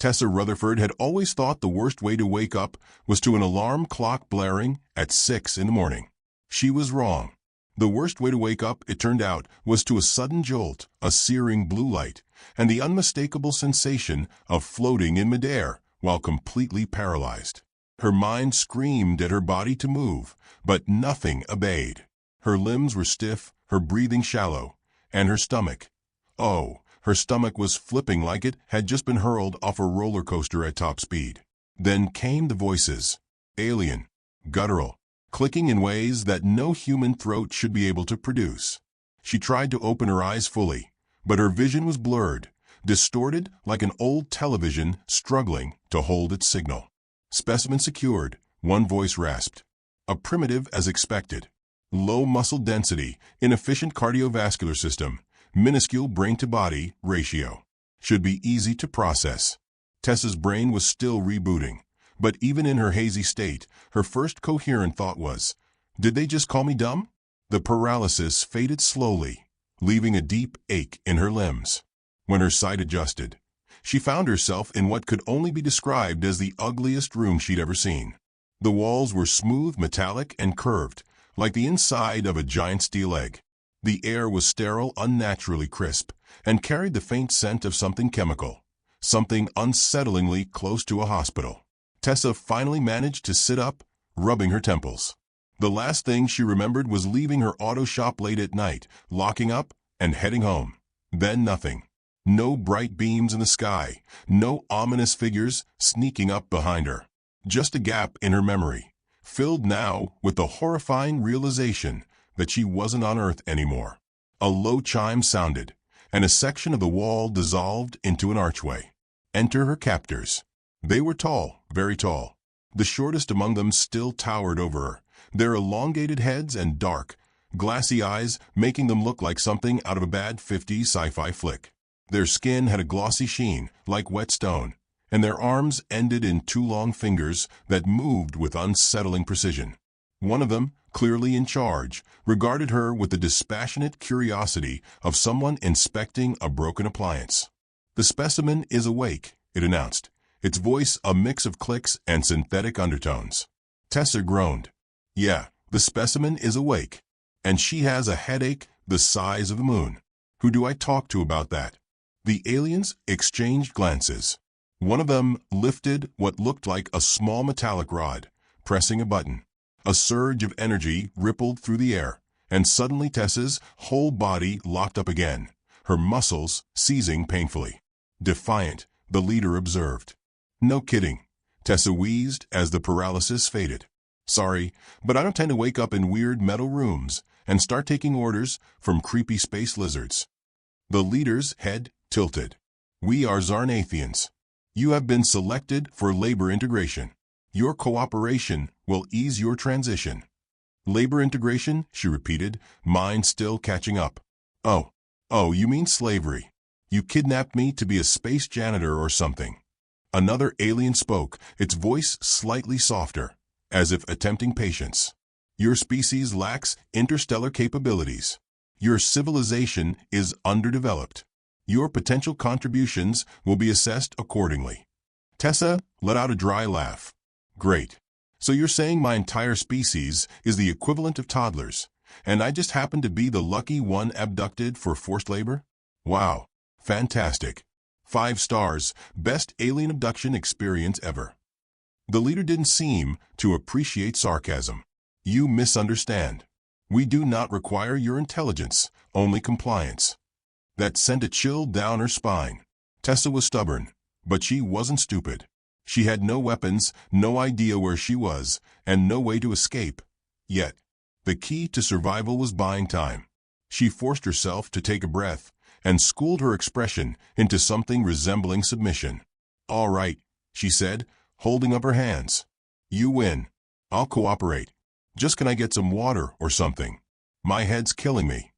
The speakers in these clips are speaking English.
Tessa Rutherford had always thought the worst way to wake up was to an alarm clock blaring at 6 in the morning. She was wrong. The worst way to wake up, it turned out, was to a sudden jolt, a searing blue light, and the unmistakable sensation of floating in midair while completely paralyzed. Her mind screamed at her body to move, but nothing obeyed. Her limbs were stiff, her breathing shallow, and her stomach. Oh, her stomach was flipping like it had just been hurled off a roller coaster at top speed. Then came the voices. Alien, guttural, clicking in ways that no human throat should be able to produce. She tried to open her eyes fully, but her vision was blurred, distorted like an old television struggling to hold its signal. Specimen secured, one voice rasped. A primitive as expected. Low muscle density, inefficient cardiovascular system, minuscule brain-to-body ratio. Should be easy to process. Tessa's brain was still rebooting, but even in her hazy state, her first coherent thought was, did they just call me dumb? The paralysis faded slowly, leaving a deep ache in her limbs. When her sight adjusted, she found herself in what could only be described as the ugliest room she'd ever seen. The walls were smooth, metallic, and curved, like the inside of a giant steel egg. The air was sterile, unnaturally crisp, and carried the faint scent of something chemical, something unsettlingly close to a hospital. Tessa finally managed to sit up, rubbing her temples. The last thing she remembered was leaving her auto shop late at night, locking up, and heading home. Then nothing. No bright beams in the sky, no ominous figures sneaking up behind her. Just a gap in her memory, filled now with the horrifying realization that she wasn't on Earth anymore. A low chime sounded, and a section of the wall dissolved into an archway. Enter her captors. They were tall, very tall. The shortest among them still towered over her, their elongated heads and dark, glassy eyes making them look like something out of a bad 50s sci-fi flick. Their skin had a glossy sheen, like wet stone, and their arms ended in two long fingers that moved with unsettling precision. One of them, clearly in charge, regarded her with the dispassionate curiosity of someone inspecting a broken appliance. "The specimen is awake," it announced, its voice a mix of clicks and synthetic undertones. Tessa groaned. "Yeah, the specimen is awake. And she has a headache the size of the moon. Who do I talk to about that?" The aliens exchanged glances. One of them lifted what looked like a small metallic rod, pressing a button. A surge of energy rippled through the air, and suddenly Tessa's whole body locked up again, her muscles seizing painfully. Defiant, the leader observed. "No kidding," Tessa wheezed as the paralysis faded. "Sorry, but I don't tend to wake up in weird metal rooms and start taking orders from creepy space lizards." The leader's head tilted. "We are Zarnathians. You have been selected for labor integration. Your cooperation will ease your transition." "Labor integration?" she repeated, mind still catching up. Oh, you mean slavery. You kidnapped me to be a space janitor or something." Another alien spoke, its voice slightly softer, as if attempting patience. "Your species lacks interstellar capabilities. Your civilization is underdeveloped. Your potential contributions will be assessed accordingly." Tessa let out a dry laugh. "Great. So you're saying my entire species is the equivalent of toddlers, and I just happen to be the lucky one abducted for forced labor? Wow. Fantastic. 5 stars, best alien abduction experience ever." The leader didn't seem to appreciate sarcasm. "You misunderstand. We do not require your intelligence, only compliance." That sent a chill down her spine. Tessa was stubborn, but she wasn't stupid. She had no weapons, no idea where she was, and no way to escape. Yet, the key to survival was buying time. She forced herself to take a breath and schooled her expression into something resembling submission. "All right," she said, holding up her hands. "You win. I'll cooperate. Just can I get some water or something? My head's killing me."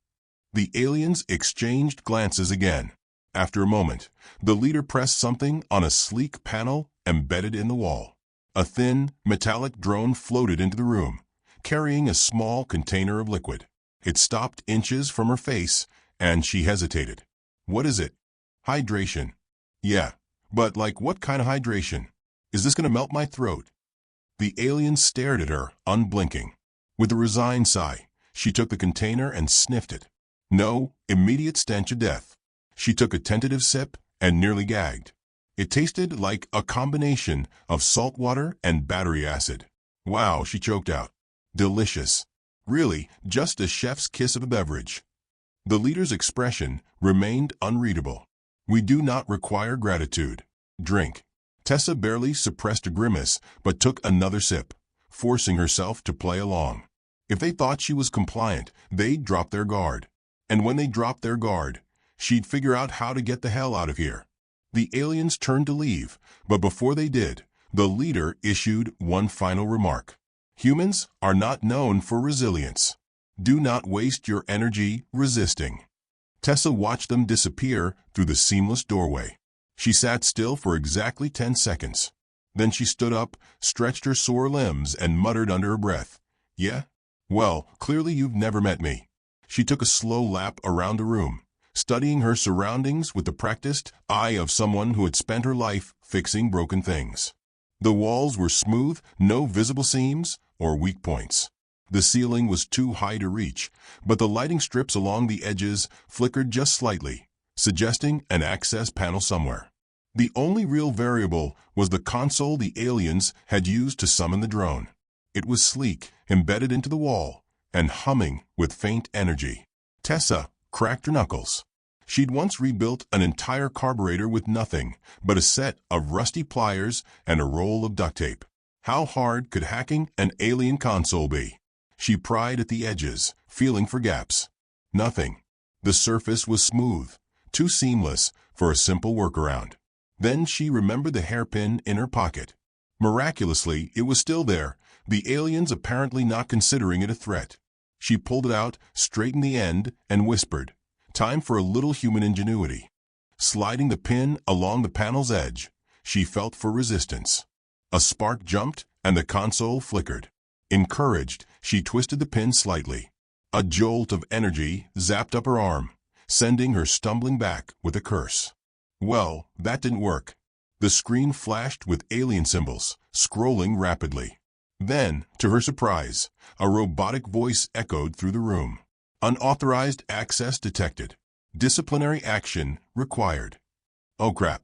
The aliens exchanged glances again. After a moment, the leader pressed something on a sleek panel embedded in the wall. A thin, metallic drone floated into the room, carrying a small container of liquid. It stopped inches from her face, and she hesitated. "What is it?" "Hydration." "Yeah, But like what kind of hydration? Is this going to melt my throat? The alien stared at her, unblinking. With a resigned sigh, she took the container and sniffed it. No, immediate stench of death. She took a tentative sip and nearly gagged. It tasted like a combination of salt water and battery acid. Wow, she choked out. Delicious. Really, just a chef's kiss of a beverage. The leader's expression remained unreadable. We do not require gratitude. Drink. Tessa barely suppressed a grimace, but took another sip, forcing herself to play along. If they thought she was compliant, they'd drop their guard. And when they dropped their guard, she'd figure out how to get the hell out of here. The aliens turned to leave, but before they did, the leader issued one final remark. Humans are not known for resilience. Do not waste your energy resisting. Tessa watched them disappear through the seamless doorway. She sat still for exactly 10 seconds. Then she stood up, stretched her sore limbs, and muttered under her breath, "Yeah? Well, clearly you've never met me." She took a slow lap around the room, studying her surroundings with the practiced eye of someone who had spent her life fixing broken things. The walls were smooth, no visible seams or weak points. The ceiling was too high to reach, but the lighting strips along the edges flickered just slightly, suggesting an access panel somewhere. The only real variable was the console the aliens had used to summon the drone. It was sleek, embedded into the wall, and humming with faint energy. Tessa cracked her knuckles. She'd once rebuilt an entire carburetor with nothing but a set of rusty pliers and a roll of duct tape. How hard could hacking an alien console be? She pried at the edges, feeling for gaps. Nothing. The surface was smooth, too seamless for a simple workaround. Then she remembered the hairpin in her pocket. Miraculously, it was still there, the aliens apparently not considering it a threat. She pulled it out, straightened the end, and whispered, "Time for a little human ingenuity." Sliding the pin along the panel's edge, she felt for resistance. A spark jumped, and the console flickered. Encouraged, she twisted the pin slightly. A jolt of energy zapped up her arm, sending her stumbling back with a curse. Well, that didn't work. The screen flashed with alien symbols, scrolling rapidly. Then, to her surprise, a robotic voice echoed through the room. Unauthorized access detected. Disciplinary action required. Oh crap.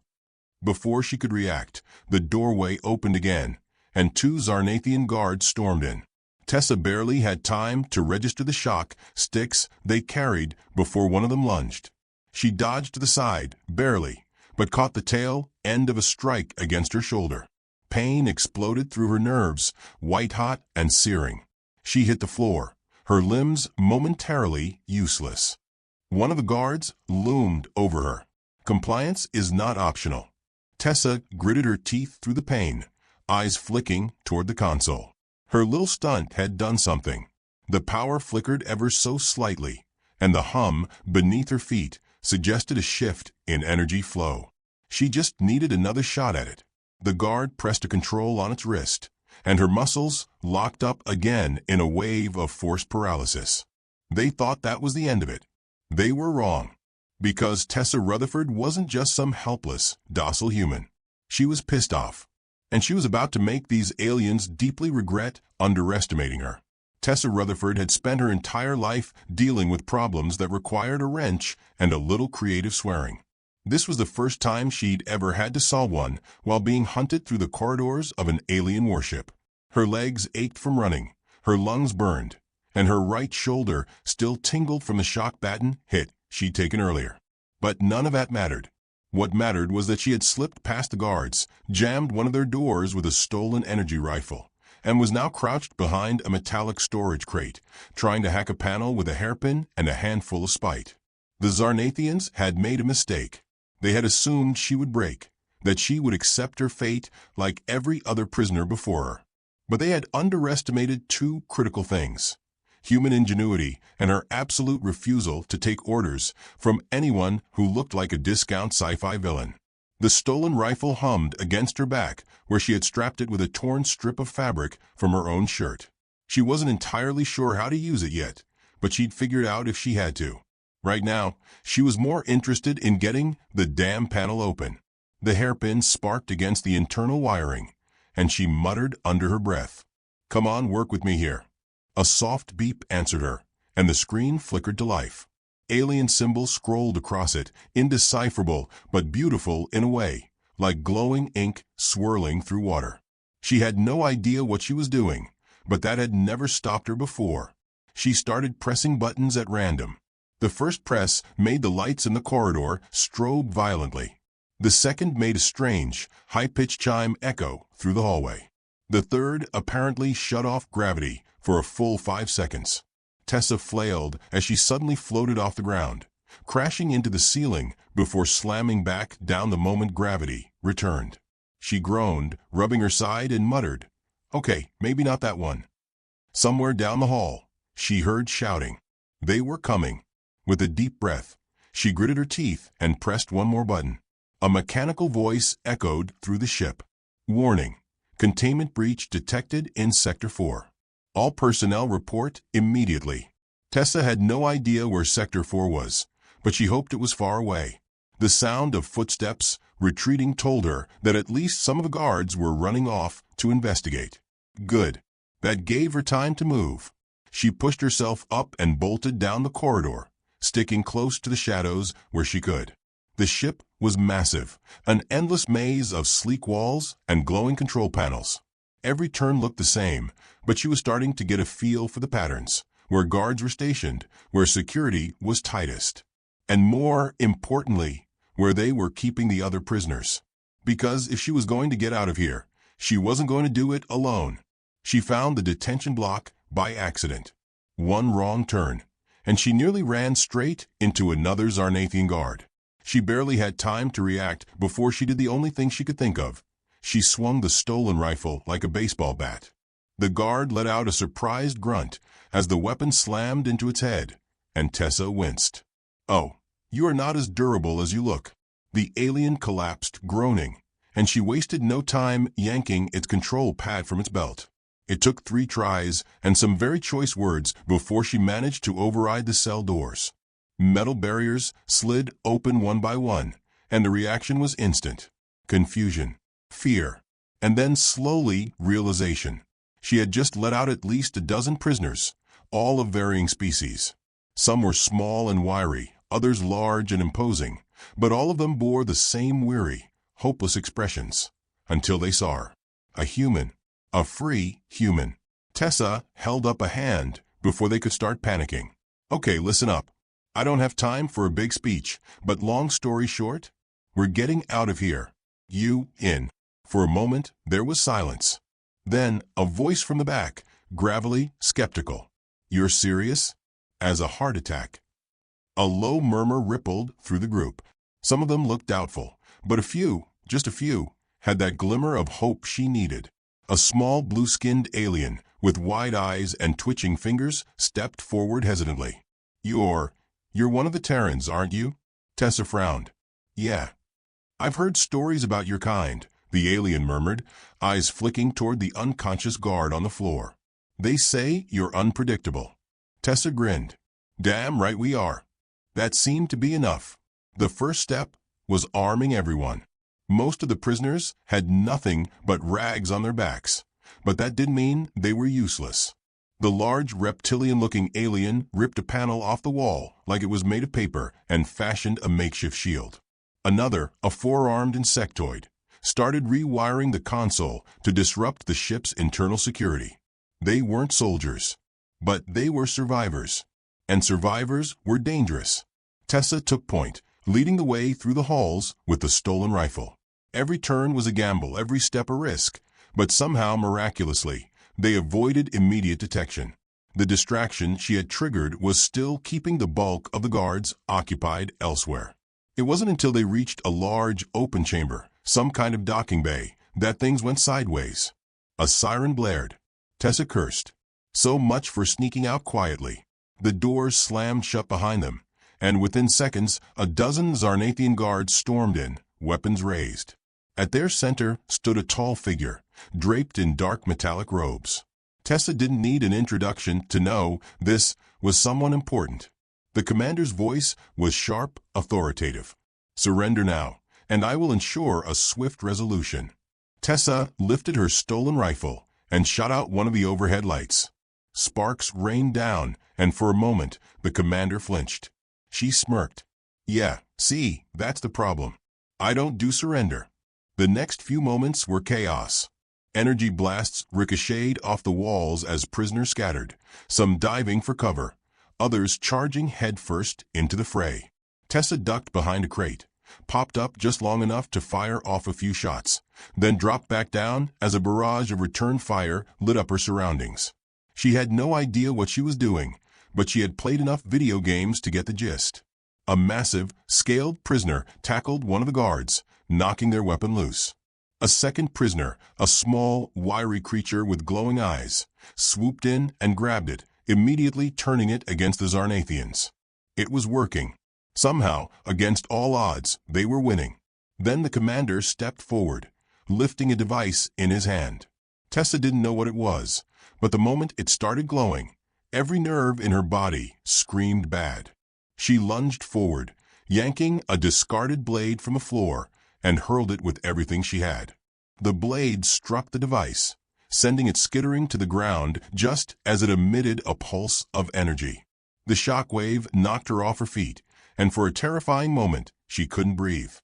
Before she could react, the doorway opened again, and 2 Zarnathian guards stormed in. Tessa barely had time to register the shock sticks they carried before one of them lunged. She dodged to the side, barely, but caught the tail end of a strike against her shoulder. Pain exploded through her nerves, white-hot and searing. She hit the floor, her limbs momentarily useless. One of the guards loomed over her. Compliance is not optional. Tessa gritted her teeth through the pain, eyes flicking toward the console. Her little stunt had done something. The power flickered ever so slightly, and the hum beneath her feet suggested a shift in energy flow. She just needed another shot at it. The guard pressed a control on its wrist, and her muscles locked up again in a wave of forced paralysis. They thought that was the end of it. They were wrong, because Tessa Rutherford wasn't just some helpless, docile human. She was pissed off, and she was about to make these aliens deeply regret underestimating her. Tessa Rutherford had spent her entire life dealing with problems that required a wrench and a little creative swearing. This was the first time she'd ever had to solve one while being hunted through the corridors of an alien warship. Her legs ached from running, her lungs burned, and her right shoulder still tingled from the shock baton hit she'd taken earlier. But none of that mattered. What mattered was that she had slipped past the guards, jammed one of their doors with a stolen energy rifle, and was now crouched behind a metallic storage crate, trying to hack a panel with a hairpin and a handful of spite. The Zarnathians had made a mistake. They had assumed she would break, that she would accept her fate like every other prisoner before her. But they had underestimated 2 critical things: human ingenuity and her absolute refusal to take orders from anyone who looked like a discount sci-fi villain. The stolen rifle hummed against her back where she had strapped it with a torn strip of fabric from her own shirt. She wasn't entirely sure how to use it yet, but she'd figure it out if she had to. Right now, she was more interested in getting the damn panel open. The hairpin sparked against the internal wiring, and she muttered under her breath, "Come on, work with me here." A soft beep answered her, and the screen flickered to life. Alien symbols scrolled across it, indecipherable but beautiful in a way, like glowing ink swirling through water. She had no idea what she was doing, but that had never stopped her before. She started pressing buttons at random. The first press made the lights in the corridor strobe violently. The second made a strange, high-pitched chime echo through the hallway. The third apparently shut off gravity for a full 5 seconds. Tessa flailed as she suddenly floated off the ground, crashing into the ceiling before slamming back down the moment gravity returned. She groaned, rubbing her side, and muttered, "Okay, maybe not that one." Somewhere down the hall, she heard shouting. They were coming. With a deep breath, she gritted her teeth and pressed one more button. A mechanical voice echoed through the ship. "Warning. Containment breach detected in Sector 4. All personnel report immediately." Tessa had no idea where Sector 4 was, but she hoped it was far away. The sound of footsteps retreating told her that at least some of the guards were running off to investigate. Good. That gave her time to move. She pushed herself up and bolted down the corridor, sticking close to the shadows where she could. The ship was massive, an endless maze of sleek walls and glowing control panels. Every turn looked the same, but she was starting to get a feel for the patterns, where guards were stationed, where security was tightest, and more importantly, where they were keeping the other prisoners. Because if she was going to get out of here, she wasn't going to do it alone. She found the detention block by accident. One wrong turn, and she nearly ran straight into another Zarnathian guard. She barely had time to react before she did the only thing she could think of. She swung the stolen rifle like a baseball bat. The guard let out a surprised grunt as the weapon slammed into its head, and Tessa winced. "Oh, you are not as durable as you look." The alien collapsed, groaning, and she wasted no time yanking its control pad from its belt. It took 3 tries and some very choice words before she managed to override the cell doors. Metal barriers slid open one by one, and the reaction was instant. Confusion, fear, and then slowly realization. She had just let out at least a dozen prisoners, all of varying species. Some were small and wiry, others large and imposing, but all of them bore the same weary, hopeless expressions, until they saw her. A human. A free human. Tessa held up a hand before they could start panicking. "Okay, listen up. I don't have time for a big speech, but long story short, we're getting out of here. You in." For a moment, there was silence. Then, a voice from the back, gravelly, skeptical. "You're serious?" "As a heart attack." A low murmur rippled through the group. Some of them looked doubtful, but a few, just a few, had that glimmer of hope she needed. A small blue-skinned alien with wide eyes and twitching fingers stepped forward hesitantly. You're one of the Terrans, aren't you?" Tessa frowned. "Yeah. I've heard stories about your kind," the alien murmured, eyes flicking toward the unconscious guard on the floor. "They say you're unpredictable." Tessa grinned. "Damn right we are." That seemed to be enough. The first step was arming everyone. Most of the prisoners had nothing but rags on their backs, but that didn't mean they were useless. The large reptilian-looking alien ripped a panel off the wall like it was made of paper and fashioned a makeshift shield. Another, a 4-armed insectoid, started rewiring the console to disrupt the ship's internal security. They weren't soldiers, but they were survivors, and survivors were dangerous. Tessa took point, leading the way through the halls with the stolen rifle. Every turn was a gamble, every step a risk, but somehow, miraculously, they avoided immediate detection. The distraction she had triggered was still keeping the bulk of the guards occupied elsewhere. It wasn't until they reached a large open chamber, some kind of docking bay, that things went sideways. A siren blared. Tessa cursed. So much for sneaking out quietly. The doors slammed shut behind them, and within seconds, a dozen Zarnathian guards stormed in, weapons raised. At their center stood a tall figure, draped in dark metallic robes. Tessa didn't need an introduction to know this was someone important. The commander's voice was sharp, authoritative. "Surrender now, and I will ensure a swift resolution." Tessa lifted her stolen rifle and shot out one of the overhead lights. Sparks rained down, and for a moment, the commander flinched. She smirked. "Yeah, see, that's the problem. I don't do surrender." The next few moments were chaos. Energy blasts ricocheted off the walls as prisoners scattered, some diving for cover, others charging headfirst into the fray. Tessa ducked behind a crate, popped up just long enough to fire off a few shots, then dropped back down as a barrage of return fire lit up her surroundings. She had no idea what she was doing, but she had played enough video games to get the gist. A massive, scaled prisoner tackled one of the guards, knocking their weapon loose. A second prisoner, a small, wiry creature with glowing eyes, swooped in and grabbed it, immediately turning it against the Zarnathians. It was working. Somehow, against all odds, they were winning. Then the commander stepped forward, lifting a device in his hand. Tessa didn't know what it was, but the moment it started glowing, every nerve in her body screamed bad. She lunged forward, yanking a discarded blade from the floor, and hurled it with everything she had. The blade struck the device, sending it skittering to the ground just as it emitted a pulse of energy. The shock wave knocked her off her feet, and for a terrifying moment, she couldn't breathe.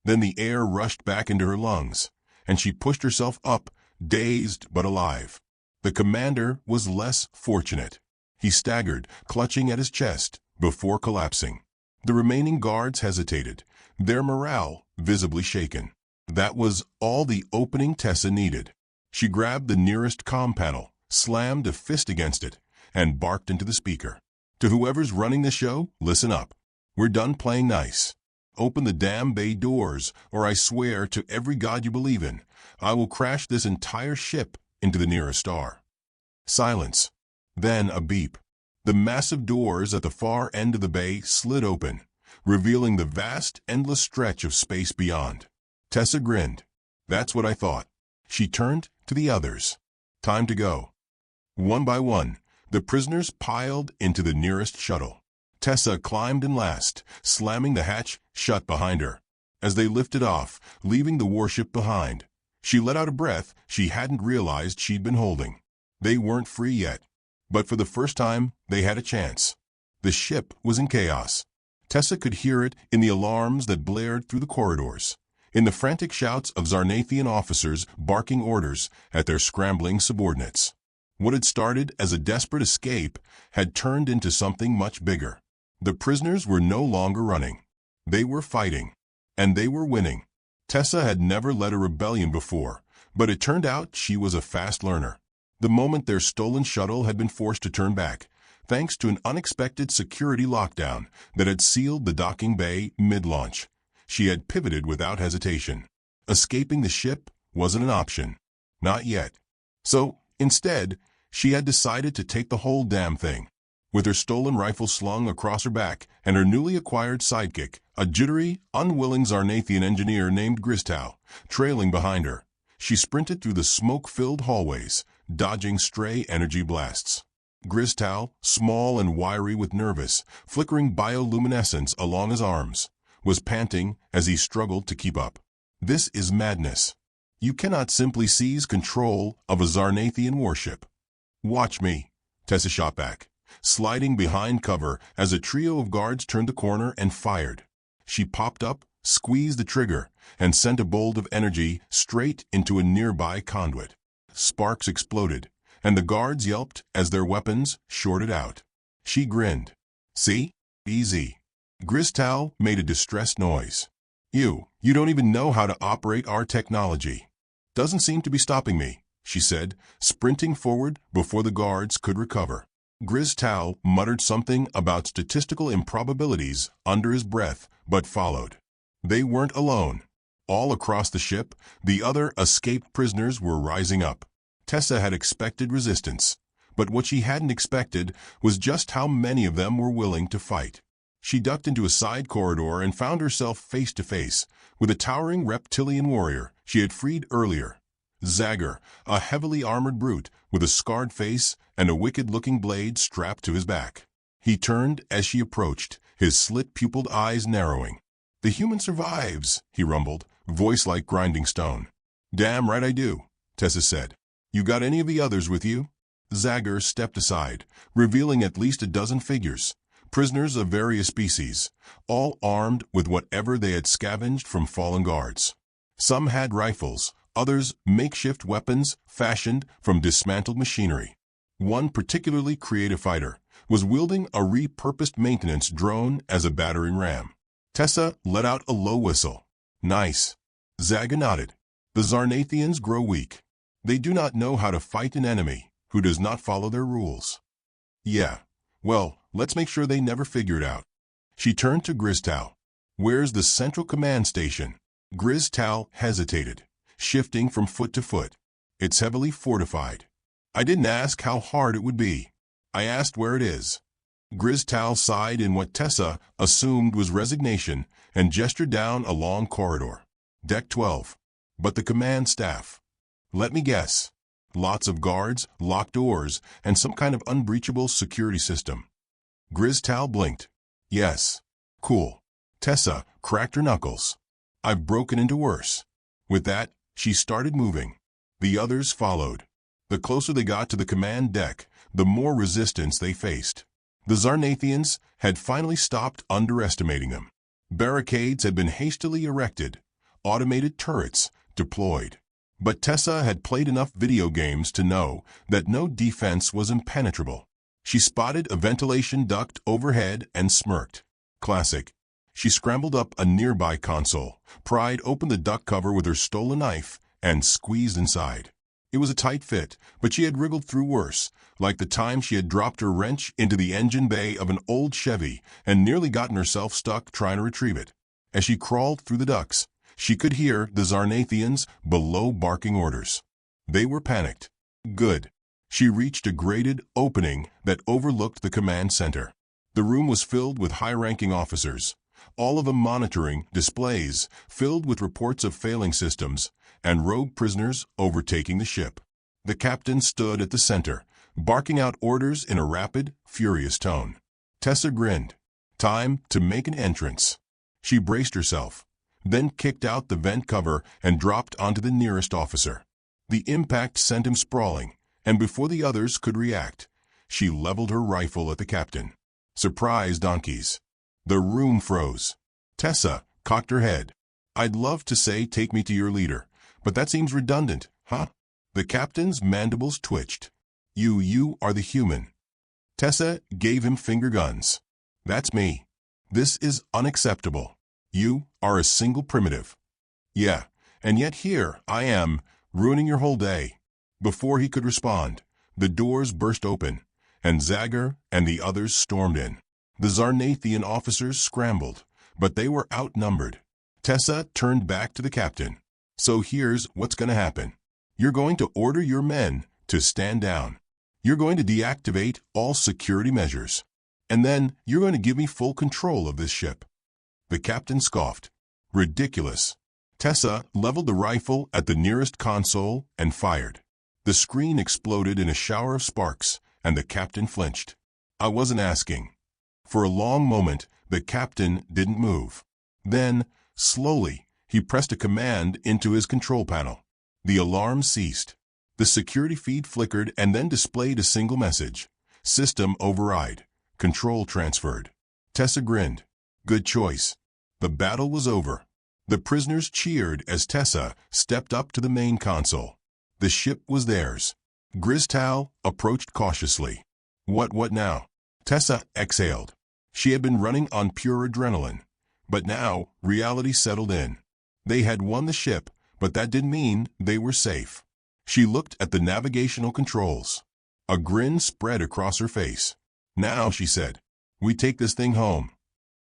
Then the air rushed back into her lungs, and she pushed herself up, dazed but alive. The commander was less fortunate. He staggered, clutching at his chest, before collapsing. The remaining guards hesitated, their morale visibly shaken. That was all the opening Tessa needed. She grabbed the nearest comm panel, slammed a fist against it, and barked into the speaker. "To whoever's running the show, listen up. We're done playing nice. Open the damn bay doors, or I swear to every god you believe in, I will crash this entire ship into the nearest star." Silence. Then a beep. The massive doors at the far end of the bay slid open, revealing the vast, endless stretch of space beyond. Tessa grinned. "That's what I thought." She turned to the others. "Time to go." One by one, the prisoners piled into the nearest shuttle. Tessa climbed in last, slamming the hatch shut behind her. As they lifted off, leaving the warship behind, she let out a breath she hadn't realized she'd been holding. They weren't free yet, but for the first time, they had a chance. The ship was in chaos. Tessa could hear it in the alarms that blared through the corridors, in the frantic shouts of Zarnathian officers barking orders at their scrambling subordinates. What had started as a desperate escape had turned into something much bigger. The prisoners were no longer running. They were fighting, and they were winning. Tessa had never led a rebellion before, but it turned out she was a fast learner. The moment their stolen shuttle had been forced to turn back, thanks to an unexpected security lockdown that had sealed the docking bay mid-launch, she had pivoted without hesitation. Escaping the ship wasn't an option. Not yet. So, instead, she had decided to take the whole damn thing. With her stolen rifle slung across her back and her newly acquired sidekick, a jittery, unwilling Zarnathian engineer named Gristow, trailing behind her, she sprinted through the smoke-filled hallways, dodging stray energy blasts. Gristow, small and wiry with nervous, flickering bioluminescence along his arms, was panting as he struggled to keep up. "This is madness. You cannot simply seize control of a Zarnathian warship." "Watch me," Tessa shot back, sliding behind cover as a trio of guards turned the corner and fired. She popped up, squeezed the trigger, and sent a bolt of energy straight into a nearby conduit. Sparks exploded, and the guards yelped as their weapons shorted out. She grinned. "See? Easy." Gristow made a distressed noise. You don't even know how to operate our technology." "Doesn't seem to be stopping me," she said, sprinting forward before the guards could recover. Gristow muttered something about statistical improbabilities under his breath, but followed. They weren't alone. All across the ship, the other escaped prisoners were rising up. Tessa had expected resistance, but what she hadn't expected was just how many of them were willing to fight. She ducked into a side corridor and found herself face to face with a towering reptilian warrior she had freed earlier. Zagger, a heavily armored brute with a scarred face and a wicked-looking blade strapped to his back. He turned as she approached, his slit-pupiled eyes narrowing. "The human survives," he rumbled, voice like grinding stone. "Damn right I do," Tessa said. "You got any of the others with you?" Zagger stepped aside, revealing at least a dozen figures, prisoners of various species, all armed with whatever they had scavenged from fallen guards. Some had rifles, others makeshift weapons fashioned from dismantled machinery. One particularly creative fighter was wielding a repurposed maintenance drone as a battering ram. Tessa let out a low whistle. "Nice." Zagger nodded. "The Zarnathians grow weak. They do not know how to fight an enemy who does not follow their rules." "Yeah. Well, let's make sure they never figure it out." She turned to Griztal. "Where's the central command station?" Griztal hesitated, shifting from foot to foot. "It's heavily fortified." "I didn't ask how hard it would be. I asked where it is." Griztal sighed in what Tessa assumed was resignation and gestured down a long corridor. "Deck 12. But the command staff?" "Let me guess. Lots of guards, locked doors, and some kind of unbreachable security system." Griztal blinked. "Yes." "Cool." Tessa cracked her knuckles. "I've broken into worse." With that, she started moving. The others followed. The closer they got to the command deck, the more resistance they faced. The Zarnathians had finally stopped underestimating them. Barricades had been hastily erected, automated turrets deployed. But Tessa had played enough video games to know that no defense was impenetrable. She spotted a ventilation duct overhead and smirked. Classic. She scrambled up a nearby console, pried open the duct cover with her stolen knife, and squeezed inside. It was a tight fit, but she had wriggled through worse, like the time she had dropped her wrench into the engine bay of an old Chevy and nearly gotten herself stuck trying to retrieve it. As she crawled through the ducts, she could hear the Zarnathians below barking orders. They were panicked. Good. She reached a grated opening that overlooked the command center. The room was filled with high-ranking officers, all of them monitoring displays filled with reports of failing systems and rogue prisoners overtaking the ship. The captain stood at the center, barking out orders in a rapid, furious tone. Tessa grinned. Time to make an entrance. She braced herself, then kicked out the vent cover and dropped onto the nearest officer. The impact sent him sprawling, and before the others could react, she leveled her rifle at the captain. Surprise donkeys. The room froze. Tessa cocked her head. "I'd love to say take me to your leader, but that seems redundant, huh?" The captain's mandibles twitched. You are the human." Tessa gave him finger guns. "That's me. This is unacceptable. You are a single primitive." "Yeah, and yet here I am, ruining your whole day." Before he could respond, the doors burst open, and Zagger and the others stormed in. The Zarnathian officers scrambled, but they were outnumbered. Tessa turned back to the captain. "So here's what's going to happen. You're going to order your men to stand down. You're going to deactivate all security measures. And then you're going to give me full control of this ship." The captain scoffed. "Ridiculous." Tessa leveled the rifle at the nearest console and fired. The screen exploded in a shower of sparks, and the captain flinched. "I wasn't asking." For a long moment, the captain didn't move. Then, slowly, he pressed a command into his control panel. The alarm ceased. The security feed flickered and then displayed a single message. "System override. Control transferred." Tessa grinned. Good choice. The battle was over. The prisoners cheered as Tessa stepped up to the main console. The ship was theirs. Griztal approached cautiously. What now?" Tessa exhaled. She had been running on pure adrenaline. But now, reality settled in. They had won the ship, but that didn't mean they were safe. She looked at the navigational controls. A grin spread across her face. "Now," she said, "we take this thing home."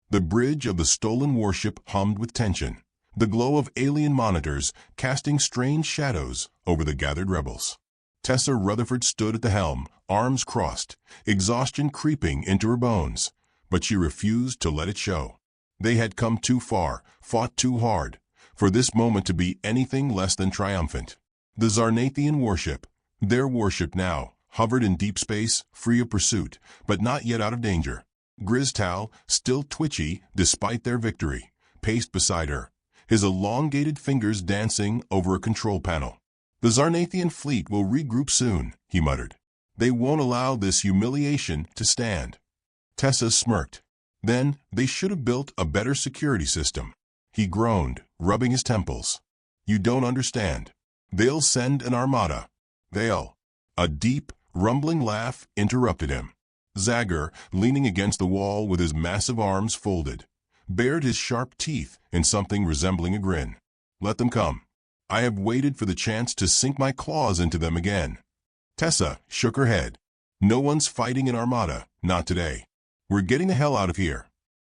The bridge of the stolen warship hummed with tension, the glow of alien monitors casting strange shadows over the gathered rebels. Tessa Rutherford stood at the helm, arms crossed, exhaustion creeping into her bones, but she refused to let it show. They had come too far, fought too hard, for this moment to be anything less than triumphant. The Zarnathian warship, their warship now, hovered in deep space, free of pursuit, but not yet out of danger. Griztal, still twitchy despite their victory, paced beside her, his elongated fingers dancing over a control panel. "The Zarnathian fleet will regroup soon," he muttered. "They won't allow this humiliation to stand." Tessa smirked. "Then they should have built a better security system." He groaned, rubbing his temples. "You don't understand. They'll send an armada. They'll—" A deep, rumbling laugh interrupted him. Zagor, leaning against the wall with his massive arms folded, bared his sharp teeth in something resembling a grin. "Let them come. I have waited for the chance to sink my claws into them again." Tessa shook her head. "No one's fighting an armada, not today. We're getting the hell out of here."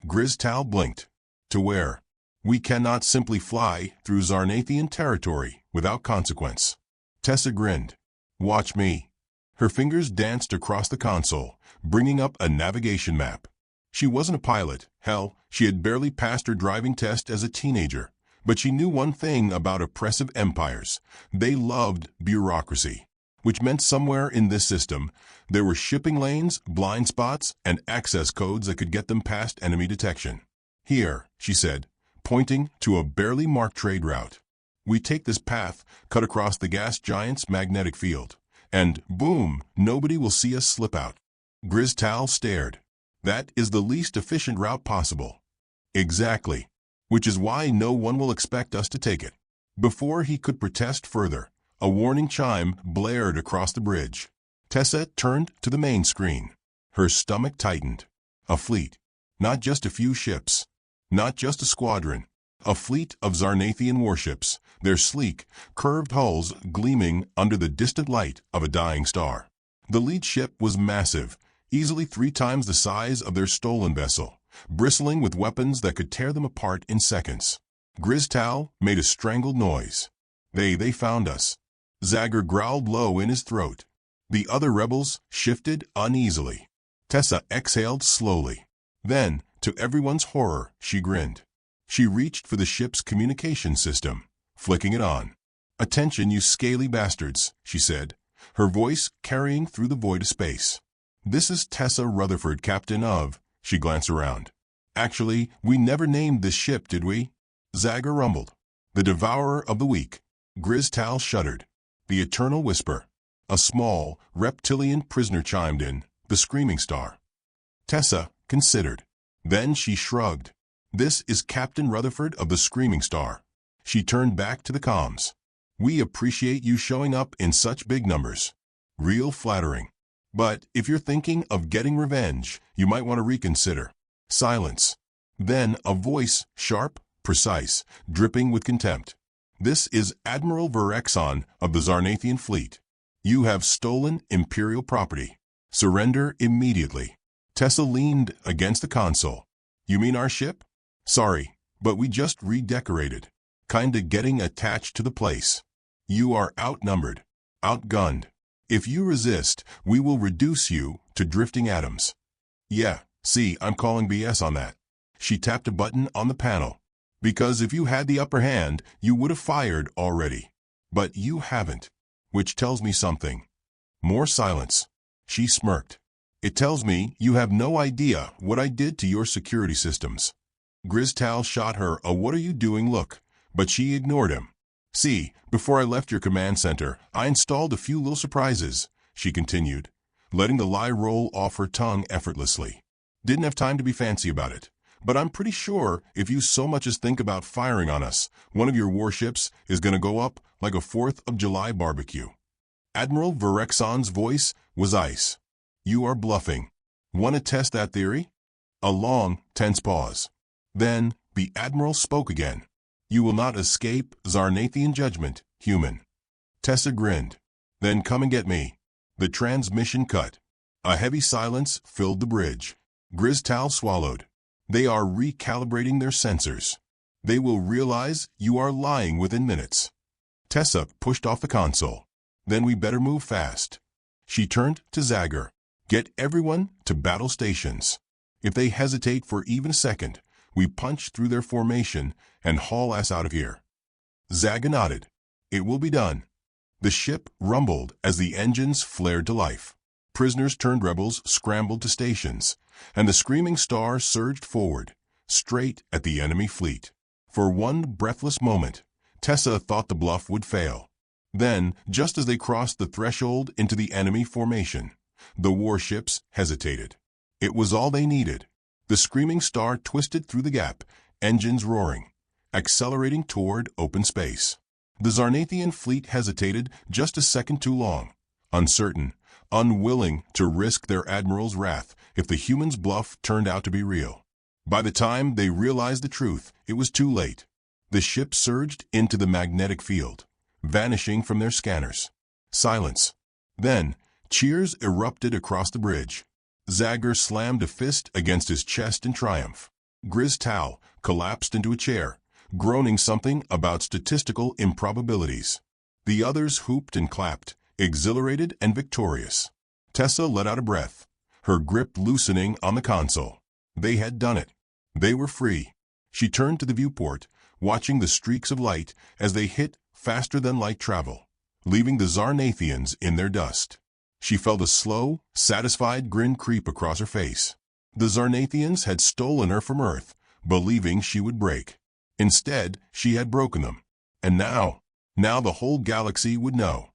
Griztal blinked. "To where?" "We cannot simply fly through Zarnathian territory without consequence." Tessa grinned. "Watch me." Her fingers danced across the console, bringing up a navigation map. She wasn't a pilot. Hell, she had barely passed her driving test as a teenager. But she knew one thing about oppressive empires. They loved bureaucracy, which meant somewhere in this system, there were shipping lanes, blind spots, and access codes that could get them past enemy detection. "Here," she said, pointing to a barely marked trade route. "We take this path, cut across the gas giant's magnetic field, and boom, nobody will see us slip out." Griztal stared. "That is the least efficient route possible." "Exactly. Which is why no one will expect us to take it." Before he could protest further, a warning chime blared across the bridge. Tessa turned to the main screen. Her stomach tightened. A fleet. Not just a few ships. Not just a squadron. A fleet of Zarnathian warships, their sleek, curved hulls gleaming under the distant light of a dying star. The lead ship was massive, easily 3 times the size of their stolen vessel, bristling with weapons that could tear them apart in seconds. Griztal made a strangled noise. They found us." Zagor growled low in his throat. The other rebels shifted uneasily. Tessa exhaled slowly. Then, to everyone's horror, she grinned. She reached for the ship's communication system, flicking it on. "Attention, you scaly bastards," she said, her voice carrying through the void of space. "This is Tessa Rutherford, captain of—" She glanced around. "Actually, we never named this ship, did we?" Zagor rumbled. "The Devourer of the Weak." Griztal shuddered. "The Eternal Whisper." A small, reptilian prisoner chimed in. "The Screaming Star." Tessa considered. Then she shrugged. "This is Captain Rutherford of the Screaming Star." She turned back to the comms. "We appreciate you showing up in such big numbers. Real flattering. But if you're thinking of getting revenge, you might want to reconsider." Silence. Then a voice, sharp, precise, dripping with contempt. "This is Admiral Verexon of the Zarnathian fleet. You have stolen Imperial property. Surrender immediately." Tessa leaned against the console. "You mean our ship?" "Sorry, but we just redecorated. Kinda getting attached to the place. You are outnumbered. Outgunned. If you resist, we will reduce you to drifting atoms." "Yeah, see, I'm calling BS on that." She tapped a button on the panel. "Because if you had the upper hand, you would have fired already. But you haven't. Which tells me something." More silence. She smirked. "It tells me you have no idea what I did to your security systems." Griztal shot her a "what are you doing" look, but she ignored him. "See, before I left your command center, I installed a few little surprises," she continued, letting the lie roll off her tongue effortlessly. "Didn't have time to be fancy about it, but I'm pretty sure if you so much as think about firing on us, one of your warships is going to go up like a 4th of July barbecue." Admiral Verexon's voice was ice. "You are bluffing. Want to test that theory?" A long, tense pause. Then the Admiral spoke again. "You will not escape Zarnathian judgment, human." Tessa grinned. "Then come and get me." The transmission cut. A heavy silence filled the bridge. Griztal swallowed. "They are recalibrating their sensors. They will realize you are lying within minutes." Tessa pushed off the console. "Then we better move fast." She turned to Zagor. "Get everyone to battle stations. If they hesitate for even a second, we punch through their formation and haul ass out of here." Zagor nodded. "It will be done." The ship rumbled as the engines flared to life. Prisoners turned rebels scrambled to stations, and the Screaming Star surged forward, straight at the enemy fleet. For one breathless moment, Tessa thought the bluff would fail. Then, just as they crossed the threshold into the enemy formation, the warships hesitated. It was all they needed. The screaming star twisted through the gap, engines roaring, accelerating toward open space. The Zarnathian fleet hesitated just a second too long, uncertain, unwilling to risk their admiral's wrath if the humans' bluff turned out to be real. By the time they realized the truth, it was too late. The ship surged into the magnetic field, vanishing from their scanners. Silence. Then, cheers erupted across the bridge. Zagger slammed a fist against his chest in triumph. Grizz Tal collapsed into a chair, groaning something about statistical improbabilities. The others hooped and clapped, exhilarated and victorious. Tessa let out a breath, her grip loosening on the console. They had done it. They were free. She turned to the viewport, watching the streaks of light as they hit faster-than-light travel, leaving the Zarnathians in their dust. She felt a slow, satisfied grin creep across her face. The Zarnathians had stolen her from Earth, believing she would break. Instead, she had broken them. And now the whole galaxy would know.